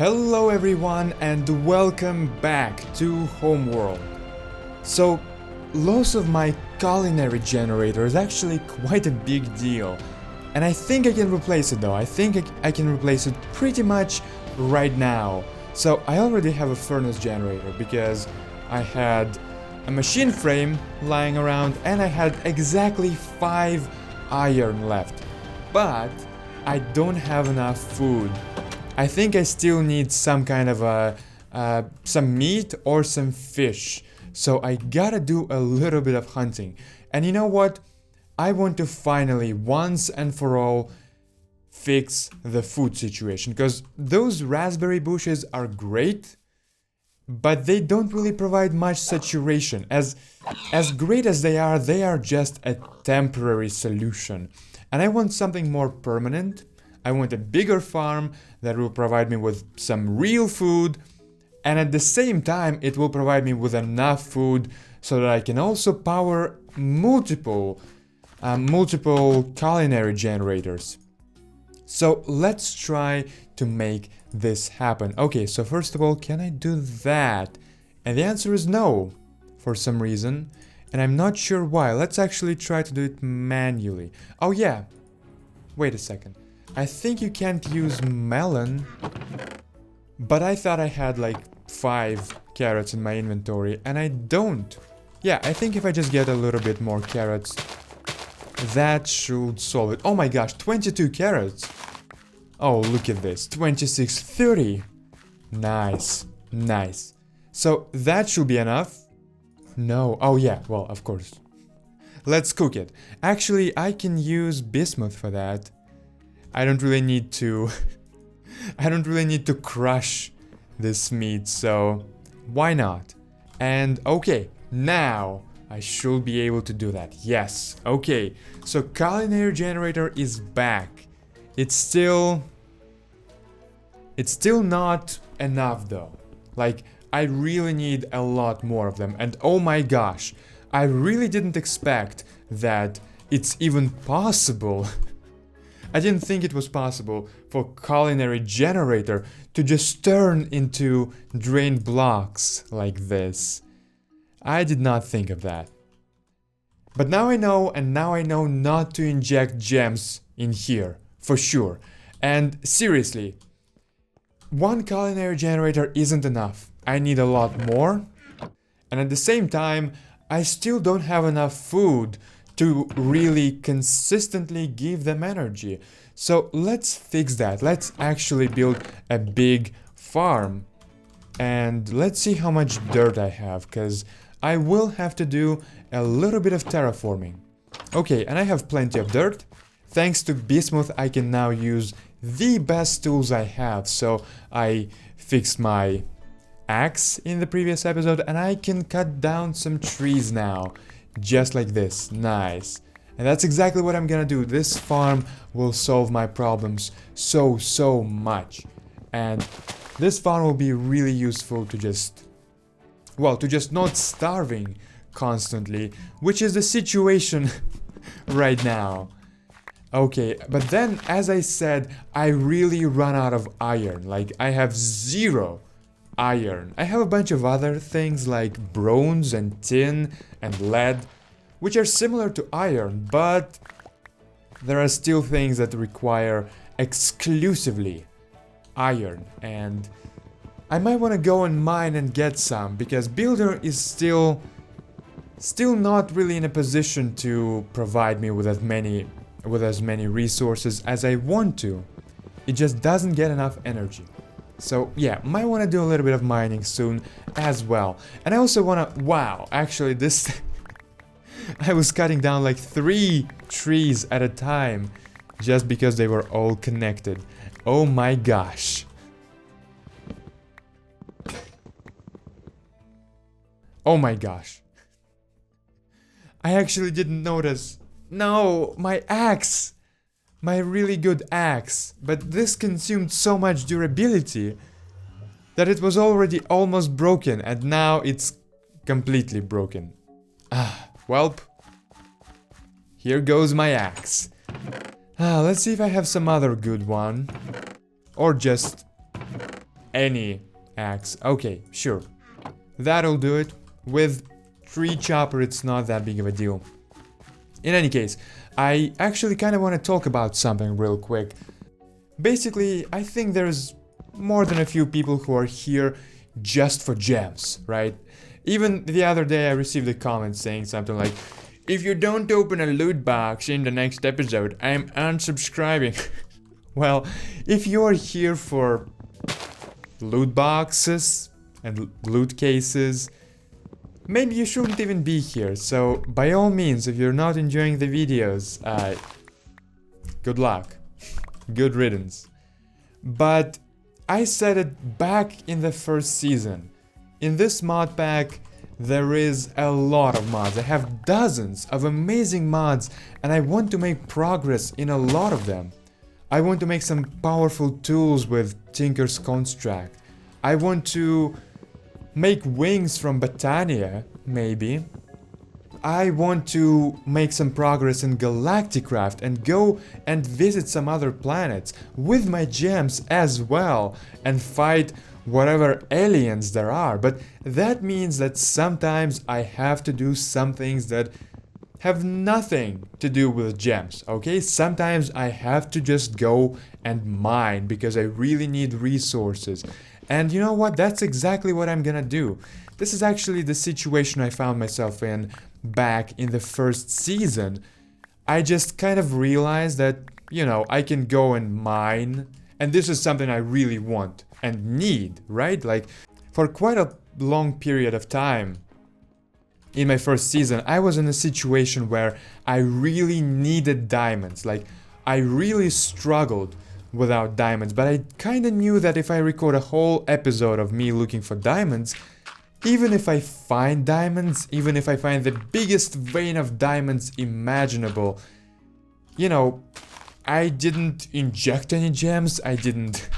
Hello everyone and welcome back to Homeworld. So, loss of my culinary generator is actually quite a big deal. And I think I can replace it though. I think I can replace it pretty much right now. So I already have a furnace generator because I had a machine frame lying around and I had exactly 5 iron left. But I don't have enough food. I think I still need some kind of some meat or some fish. So I gotta do a little bit of hunting. And you know what? I want to finally, once and for all, fix the food situation. Because those raspberry bushes are great, but they don't really provide much saturation. As great as they are just a temporary solution. And I want something more permanent. I want a bigger farm that will provide me with some real food, and at the same time it will provide me with enough food so that I can also power multiple culinary generators. So let's try to make this happen. Okay, so first of all, can I do that? And the answer is no, for some reason, and I'm not sure why. Let's actually try to do it manually. Oh yeah, wait a second. I think you can't use melon, but I thought I had like 5 carrots in my inventory, and I don't. Yeah, I think if I just get a little bit more carrots, that should solve it. Oh my gosh, 22 carrots! Oh, look at this, 26, 30! Nice, nice. So that should be enough. No, oh yeah, well, of course. Let's cook it. Actually, I can use bismuth for that. I don't really need to crush this meat, so why not? And okay, now I should be able to do that. Yes. Okay. So culinary generator is back. It's still not enough though. Like, I really need a lot more of them. And oh my gosh, I really didn't expect that it's even possible. I didn't think it was possible for culinary generator to just turn into drained blocks like this. I did not think of that. But now I know, and now I know not to inject gems in here, for sure. And seriously, one culinary generator isn't enough. I need a lot more. And at the same time, I still don't have enough food to really consistently give them energy. So let's fix that. Let's actually build a big farm. And let's see how much dirt I have, because I will have to do a little bit of terraforming. Okay, and I have plenty of dirt. Thanks to bismuth, I can now use the best tools I have. So I fixed my axe in the previous episode, and I can cut down some trees now. Just like this. Nice. And that's exactly what I'm gonna do. This farm will solve my problems so much. And this farm will be really useful to just not starving constantly, which is the situation right now. Okay, but then, as I said, I really run out of iron. Like, I have 0 iron. I have a bunch of other things like bronze and tin and lead, which are similar to iron, but there are still things that require exclusively iron, and I might want to go and mine and get some, because Builder is still not really in a position to provide me with as many resources as I want to. It just doesn't get enough energy. So yeah, might want to do a little bit of mining soon as well. And I also want to, wow, actually this, I was cutting down like 3 trees at a time just because they were all connected. Oh my gosh. Oh my gosh. I actually didn't notice. No, my axe. My really good axe, but this consumed so much durability that it was already almost broken, and now it's completely broken. Welp. Here goes my axe. Let's see if I have some other good one. Or just any axe. Okay, sure. That'll do it. With tree chopper, it's not that big of a deal. In any case, I actually kind of want to talk about something real quick. Basically, I think there's more than a few people who are here just for gems, right? Even the other day I received a comment saying something like, if you don't open a loot box in the next episode, I'm unsubscribing. Well, if you're here for loot boxes and loot cases, maybe you shouldn't even be here. So by all means, if you're not enjoying the videos, good luck. Good riddance. But I said it back in the first season. In this mod pack, there is a lot of mods. I have dozens of amazing mods, and I want to make progress in a lot of them. I want to make some powerful tools with Tinker's Construct. I want to make wings from Botania, maybe. I want to make some progress in Galacticraft and go and visit some other planets with my gems as well and fight whatever aliens there are. But that means that sometimes I have to do some things that have nothing to do with gems, okay? Sometimes I have to just go and mine because I really need resources. And you know what? That's exactly what I'm gonna do. This is actually the situation I found myself in back in the first season. I just kind of realized that, you know, I can go and mine, and this is something I really want and need, right? Like, for quite a long period of time in my first season, I was in a situation where I really needed diamonds. Like, I really struggled without diamonds, but I kind of knew that if I record a whole episode of me looking for diamonds, even if I find diamonds, even if I find the biggest vein of diamonds imaginable, you know, I didn't inject any gems, I didn't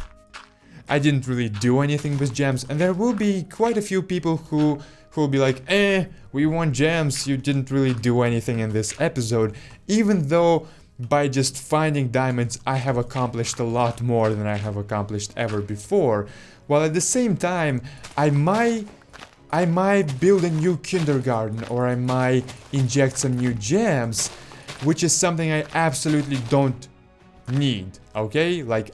really do anything with gems, and there will be quite a few people who will be like, we want gems, you didn't really do anything in this episode, even though by just finding diamonds I have accomplished a lot more than I have accomplished ever before, while at the same time I might build a new kindergarten, or I might inject some new gems, which is something I absolutely don't need, okay? Like,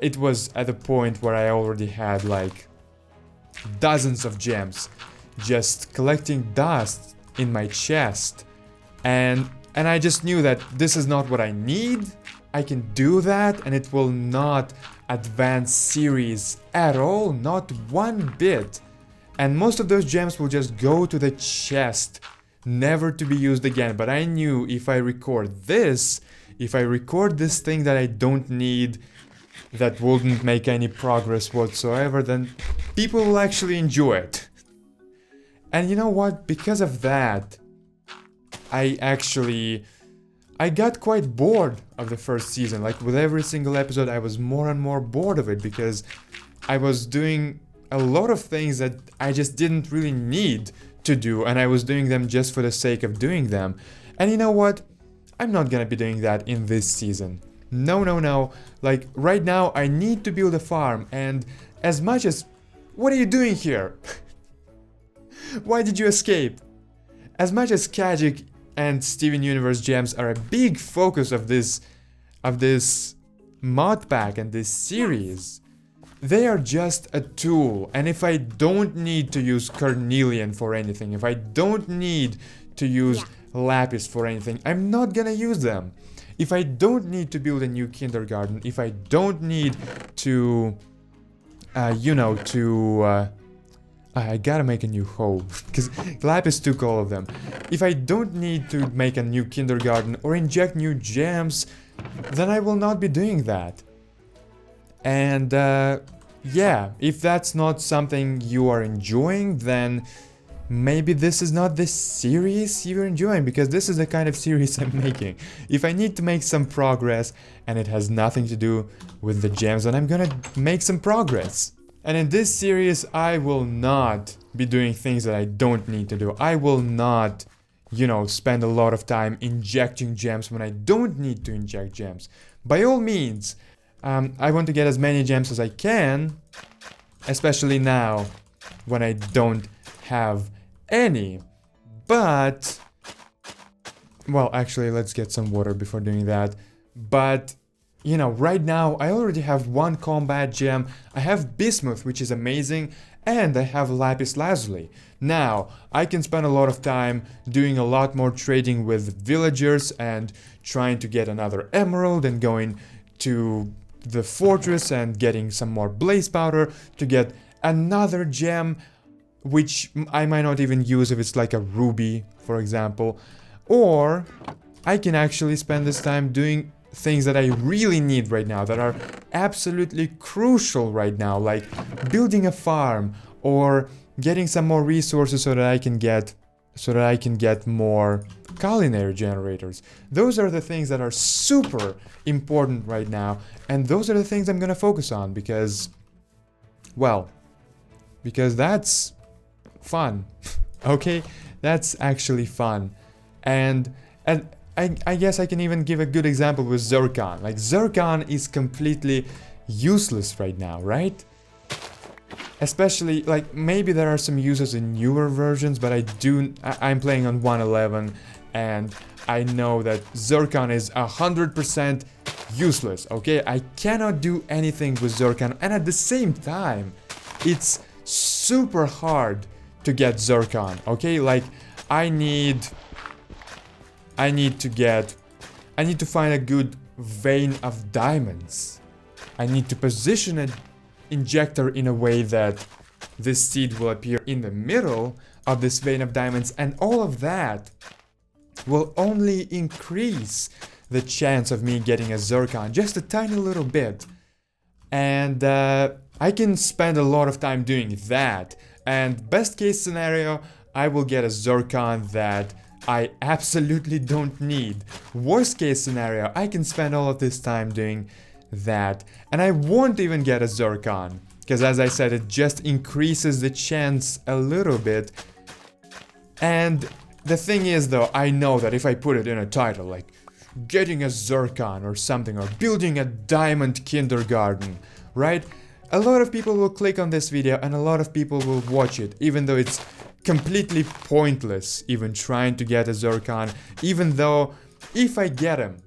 it was at a point where I already had like dozens of gems just collecting dust in my chest, and I just knew that this is not what I need. I can do that and it will not advance series at all, not one bit. And most of those gems will just go to the chest, never to be used again. But I knew if I record this thing that I don't need, that wouldn't make any progress whatsoever, then people will actually enjoy it. And you know what? Because of that, I got quite bored of the first season. Like, with every single episode I was more and more bored of it, because I was doing a lot of things that I just didn't really need to do, and I was doing them just for the sake of doing them. And you know what? I'm not gonna be doing that in this season. No. Like, right now I need to build a farm, and as much as... What are you doing here? Why did you escape? As much as Kajik and Steven Universe gems are a big focus of this mod pack and this series, they are just a tool. And if I don't need to use Carnelian for anything, if I don't need to use Lapis for anything, I'm not gonna use them. If I don't need to build a new kindergarten, if I don't need to, I gotta make a new hoe, because Lapis took all of them. If I don't need to make a new kindergarten or inject new gems, then I will not be doing that. And yeah, if that's not something you are enjoying, then maybe this is not the series you're enjoying, because this is the kind of series I'm making. If I need to make some progress and it has nothing to do with the gems, then I'm gonna make some progress. And in this series, I will not be doing things that I don't need to do. I will not, spend a lot of time injecting gems when I don't need to inject gems. By all means, I want to get as many gems as I can, especially now when I don't have any. But, well, actually, let's get some water before doing that. But, you know, right now I already have one combat gem. I have bismuth, which is amazing, and I have lapis lazuli. Now, I can spend a lot of time doing a lot more trading with villagers and trying to get another emerald and going to the fortress and getting some more blaze powder to get another gem, which I might not even use if it's like a ruby, for example. Or I can actually spend this time doing things that I really need right now, that are absolutely crucial right now, like building a farm or getting some more resources so that I can get more culinary generators. Those are the things that are super important right now, and those are the things I'm gonna focus on because, well, because that's fun. Okay, that's actually fun. And I guess I can even give a good example with zircon. Like, zircon is completely useless right now, right? Especially, like, maybe there are some uses in newer versions, but I'm playing on 1.11 and I know that zircon is 100% useless, okay? I cannot do anything with zircon, and at the same time, it's super hard to get zircon, okay? Like, I need to find a good vein of diamonds. I need to position an injector in a way that this seed will appear in the middle of this vein of diamonds, and all of that will only increase the chance of me getting a zircon just a tiny little bit. And I can spend a lot of time doing that, and best case scenario, I will get a zircon that I absolutely don't need. Worst case scenario, I can spend all of this time doing that and I won't even get a zircon, because as I said, it just increases the chance a little bit. And the thing is though, I know that if I put it in a title like getting a zircon or something, or building a diamond kindergarten, right? A lot of people will click on this video and a lot of people will watch it, even though it's completely pointless even trying to get a zircon, even though if I get him,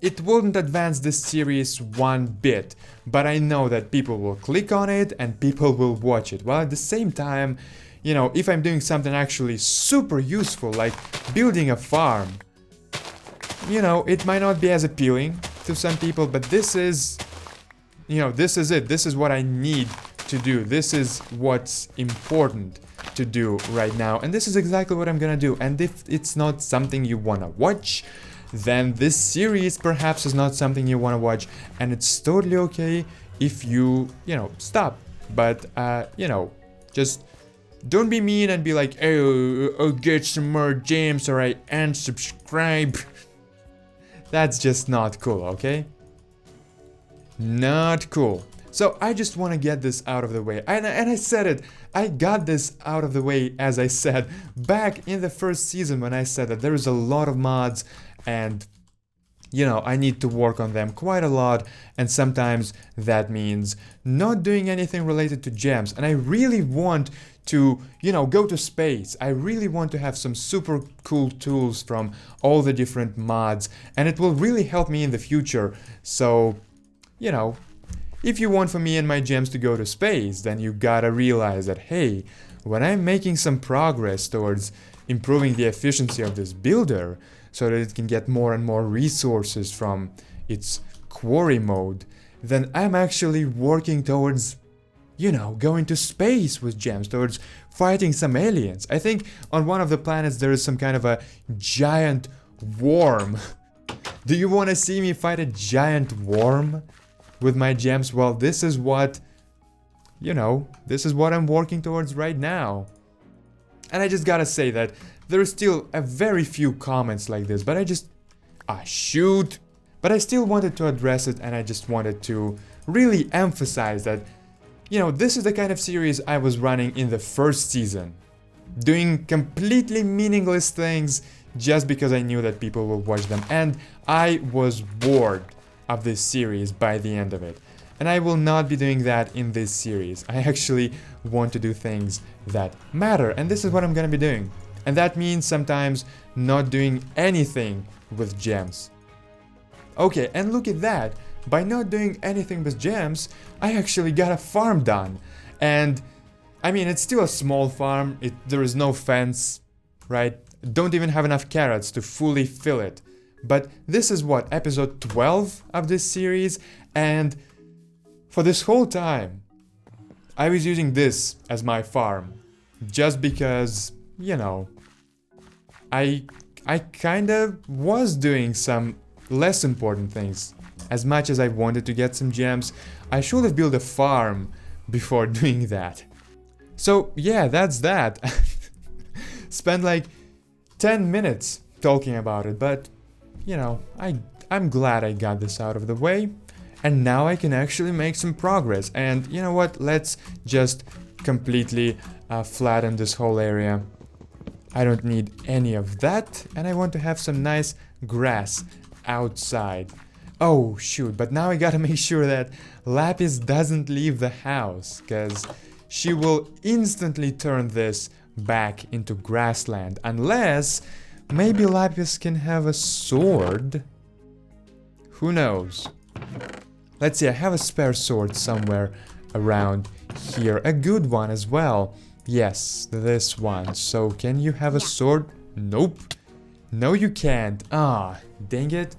it wouldn't advance this series one bit, but I know that people will click on it and people will watch it. While at the same time, you know, if I'm doing something actually super useful, like building a farm, you know, it might not be as appealing to some people, but this is, you know, this is it. This is what I need to do. This is what's important to do right now, and this is exactly what I'm gonna do. And if it's not something you wanna watch, then this series perhaps is not something you wanna watch, and it's totally okay if you know, stop. But you know, just don't be mean and be like, oh, I'll get some more gems or I unsubscribe. That's just not cool, okay? Not cool. So I just want to get this out of the way, and I said it, I got this out of the way, as I said, back in the first season when I said that there is a lot of mods and, you know, I need to work on them quite a lot, and sometimes that means not doing anything related to gems, and I really want to, you know, go to space. I really want to have some super cool tools from all the different mods, and it will really help me in the future. So, you know, if you want for me and my gems to go to space, then you gotta realize that, hey, when I'm making some progress towards improving the efficiency of this builder so that it can get more and more resources from its quarry mode, then I'm actually working towards, you know, going to space with gems, towards fighting some aliens. I think on one of the planets there is some kind of a giant worm. Do you want to see me fight a giant worm with my gems? Well, this is what, you know, this is what I'm working towards right now. And I just gotta say that there are still a very few comments like this, but I just, shoot. But I still wanted to address it, and I just wanted to really emphasize that, you know, this is the kind of series I was running in the first season, doing completely meaningless things just because I knew that people will watch them, and I was bored of this series by the end of it. And I will not be doing that in this series. I actually want to do things that matter, and this is what I'm gonna be doing. And that means sometimes not doing anything with gems. Okay, and look at that. By not doing anything with gems, I actually got a farm done. And I mean, it's still a small farm. There is no fence, right? Don't even have enough carrots to fully fill it. But this is what, episode 12 of this series, and for this whole time, I was using this as my farm. Just because, you know, I kinda was doing some less important things. As much as I wanted to get some gems, I should have built a farm before doing that. So yeah, that's that. Spent like 10 minutes talking about it, but you know, I'm glad I got this out of the way. And now I can actually make some progress. And you know what, let's just completely flatten this whole area. I don't need any of that, and I want to have some nice grass outside. Oh shoot, but now I gotta make sure that Lapis doesn't leave the house, because she will instantly turn this back into grassland, unless maybe Lapis can have a sword. Who knows? Let's see, I have a spare sword somewhere around here, a good one as well. Yes, this one. So can you have a sword? Nope. No, you can't. Ah, dang it.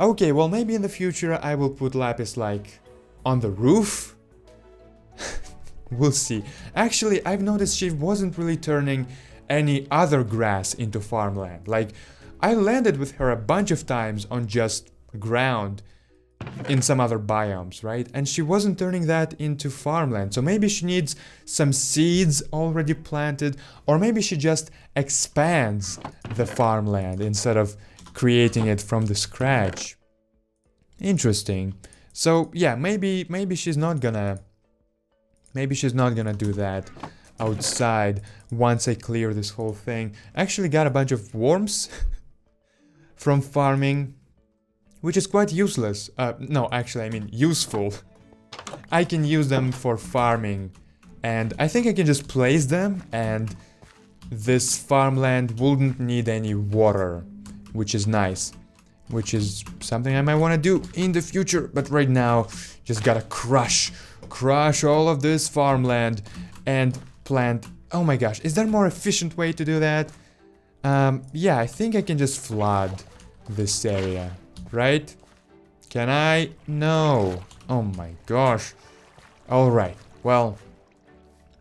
Okay, well maybe in the future I will put Lapis like on the roof. We'll see. Actually, I've noticed she wasn't really turning any other grass into farmland. Like, I landed with her a bunch of times on just ground in some other biomes, right? And she wasn't turning that into farmland. So maybe she needs some seeds already planted, or maybe she just expands the farmland instead of creating it from the scratch. Interesting. So yeah, maybe she's not gonna do that outside once I clear this whole thing. I actually got a bunch of worms from farming, which is quite useless. No, actually, I mean useful. I can use them for farming, and I think I can just place them, and this farmland wouldn't need any water, which is nice. Which is something I might want to do in the future, but right now, just gotta crush all of this farmland and plant. Oh my gosh, is there a more efficient way to do that? Yeah, I think I can just flood this area, right? Can I? No. Oh my gosh. Alright, well,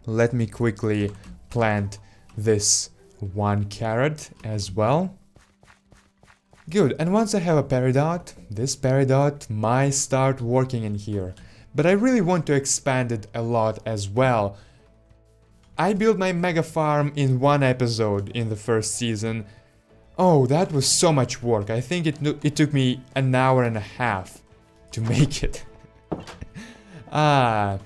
let me quickly plant this one carrot as well. Good, and once I have a peridot, this peridot might start working in here. But I really want to expand it a lot as well. I built my mega farm in one episode in the first season. Oh, that was so much work. I think it took me an hour and a half to make it. Yeah,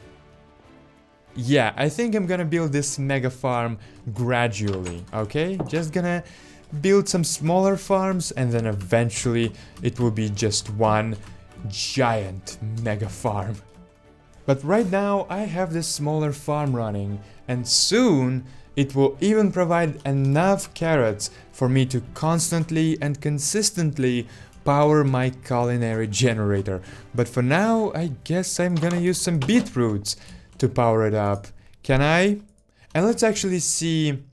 I think I'm gonna build this mega farm gradually, okay? Just gonna build some smaller farms, and then eventually it will be just one giant mega farm. But right now I have this smaller farm running, and soon it will even provide enough carrots for me to constantly and consistently power my culinary generator. But for now, I guess I'm gonna use some beetroots to power it up. Can I? And let's actually see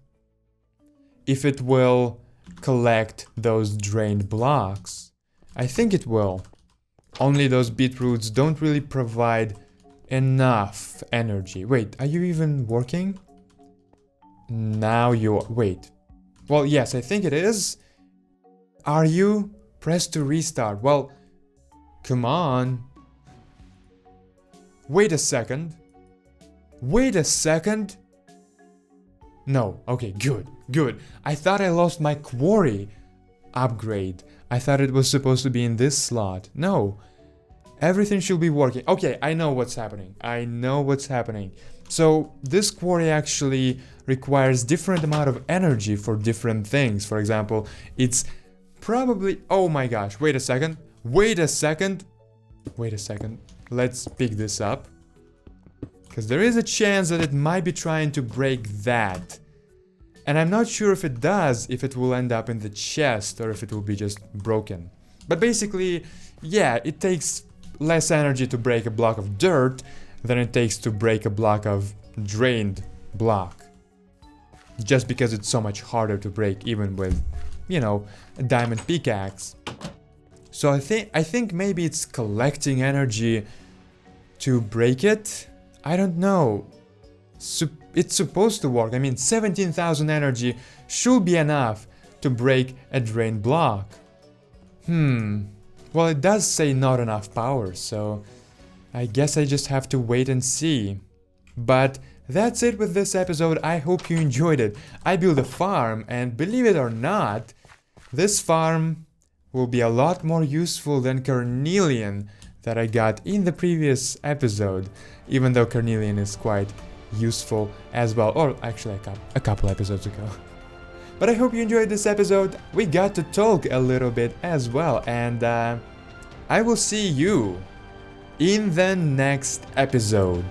if it will collect those drained blocks. I think it will. Only those beetroots don't really provide enough energy. Wait, are you even working? Now you're... Wait. Well, yes, I think it is. Are you? Press to restart. Well, come on. Wait a second. Wait a second. No. Okay, good. Good. I thought I lost my quarry upgrade. I thought it was supposed to be in this slot. No. Everything should be working. Okay, I know what's happening. I know what's happening. So this quarry actually requires different amount of energy for different things. For example, it's probably... Oh my gosh, wait a second. Wait a second. Wait a second. let's pick this up. Because there is a chance that it might be trying to break that. And I'm not sure if it does, if it will end up in the chest or if it will be just broken. But basically, yeah, it takes less energy to break a block of dirt than it takes to break a block of drained block. Just because it's so much harder to break even with, you know, a diamond pickaxe. So I think maybe it's collecting energy to break it. I don't know. It's supposed to work. I mean, 17,000 energy should be enough to break a drained block. Well, it does say not enough power, so I guess I just have to wait and see. But that's it with this episode. I hope you enjoyed it. I built a farm, and believe it or not, this farm will be a lot more useful than Carnelian that I got in the previous episode, even though Carnelian is quite useful as well, or actually a couple episodes ago. But I hope you enjoyed this episode. We got to talk a little bit as well, and I will see you in the next episode.